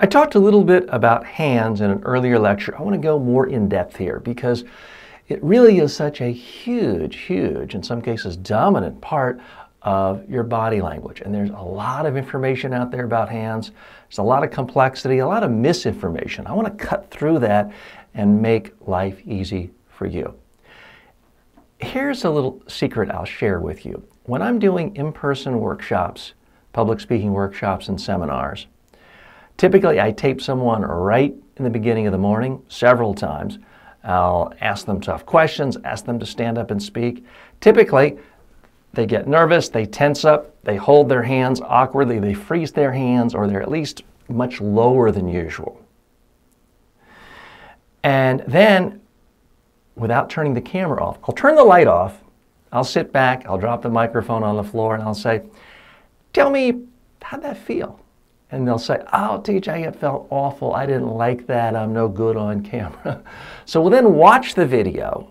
I talked a little bit about hands in an earlier lecture. I want to go more in depth here because it really is such a huge, in some cases dominant part of your body language. And there's a lot of information out there about hands. There's a lot of complexity, a lot of misinformation. I want to cut through that and make life easy for you. Here's a little secret I'll share with you. When I'm doing in-person workshops, public speaking workshops and seminars, typically I tape someone right in the beginning of the morning, several times. I'll ask them tough questions, ask them to stand up and speak. Typically, they get nervous, they tense up, they hold their hands awkwardly, they freeze their hands, or they're at least much lower than usual. And then, without turning the camera off, I'll turn the light off, I'll sit back, I'll drop the microphone on the floor, and I'll say, "Tell me, how'd that feel?" And they'll say, "Oh, TJ, it felt awful. I didn't like that. I'm no good on camera." So we'll then watch the video,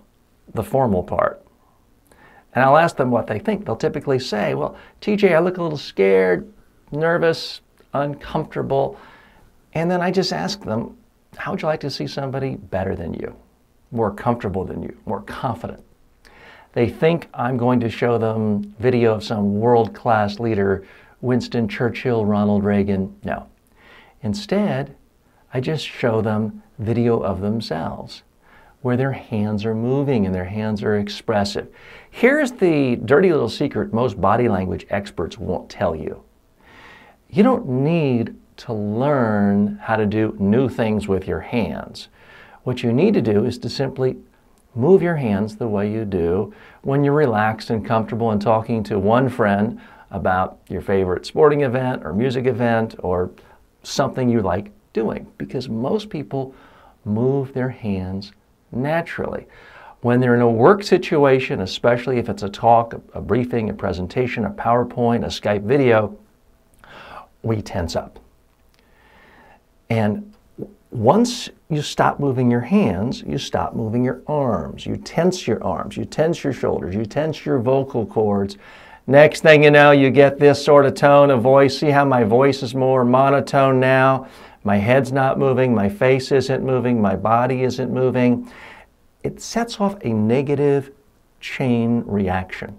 the formal part, and I'll ask them what they think. They'll typically say, "Well, TJ, I look a little scared, nervous, uncomfortable." And then I just ask them, how would you like to see somebody better than you, more comfortable than you, more confident? They think I'm going to show them video of some world-class leader, Winston Churchill, Ronald Reagan. No. Instead, I just show them video of themselves where their hands are moving and their hands are expressive. Here's the dirty little secret most body language experts won't tell you. You don't need to learn how to do new things with your hands. What you need to do is to simply move your hands the way you do when you're relaxed and comfortable and talking to one friend about your favorite sporting event or music event or something you like doing, because most people move their hands naturally. When they're in a work situation, especially if it's a talk, a briefing, a presentation, a PowerPoint, a Skype video, we tense up. And once you stop moving your hands, you stop moving your arms. You tense your arms, you tense your shoulders, you tense your vocal cords. Next thing you know, you get this sort of tone of voice. See how my voice is more monotone now? My head's not moving, my face isn't moving, my body isn't moving. It sets off a negative chain reaction.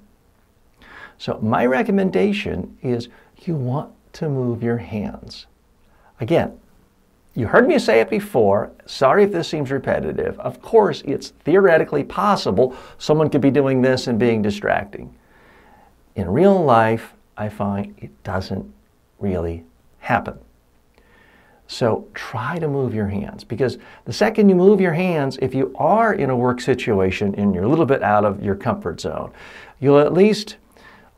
So my recommendation is you want to move your hands. Again, you heard me say it before. Sorry if this seems repetitive. Of course, it's theoretically possible someone could be doing this and being distracting. In real life, I find it doesn't really happen. So try to move your hands, because the second you move your hands, if you are in a work situation and you're a little bit out of your comfort zone, you'll at least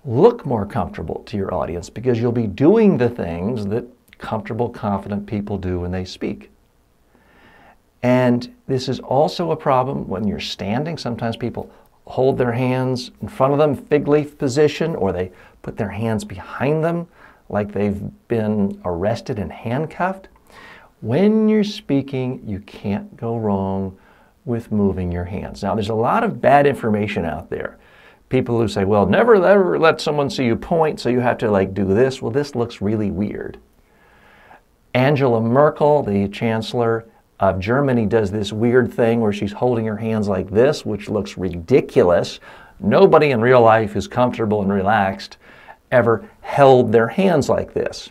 look more comfortable to your audience because you'll be doing the things that comfortable, confident people do when they speak. And this is also a problem when you're standing. Sometimes people hold their hands in front of them, fig leaf position, or they put their hands behind them like they've been arrested and handcuffed. When you're speaking, you can't go wrong with moving your hands. Now, there's a lot of bad information out there. People who say, well, never ever let someone see you point, so you have to like do this. Well, this looks really weird. Angela Merkel, the Chancellor of Germany, does this weird thing where she's holding her hands like this, which looks ridiculous. Nobody in real life who's comfortable and relaxed ever held their hands like this.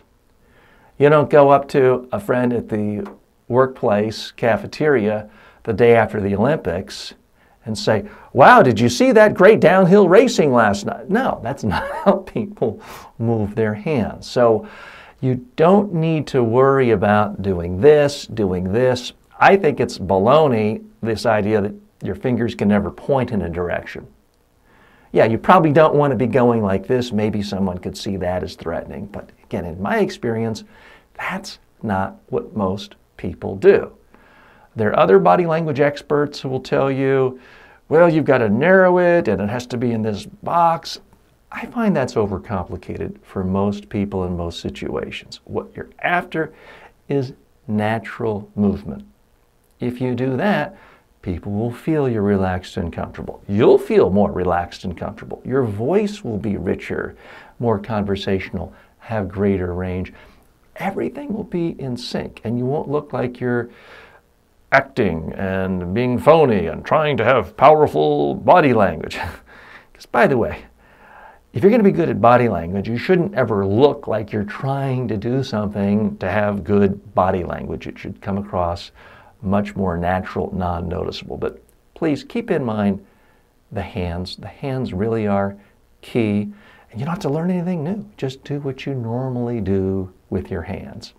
You don't go up to a friend at the workplace cafeteria the day after the Olympics and say, wow, did you see that great downhill racing last night? No, that's not how people move their hands. So you don't need to worry about doing this, doing this. I think it's baloney, this idea that your fingers can never point in a direction. Yeah, you probably don't want to be going like this. Maybe someone could see that as threatening. But again, in my experience, that's not what most people do. There are other body language experts who will tell you, well, you've got to narrow it and it has to be in this box. I find that's overcomplicated for most people in most situations. What you're after is natural movement. If you do that, people will feel you're relaxed and comfortable. You'll feel more relaxed and comfortable. Your voice will be richer, more conversational, have greater range. everything will be in sync, and you won't look like you're acting and being phony and trying to have powerful body language. Because, by the way, if you're going to be good at body language, you shouldn't ever look like you're trying to do something to have good body language. It should come across much more natural, non-noticeable. But please keep in mind the hands. The hands really are key. And you don't have to learn anything new. Just do what you normally do with your hands.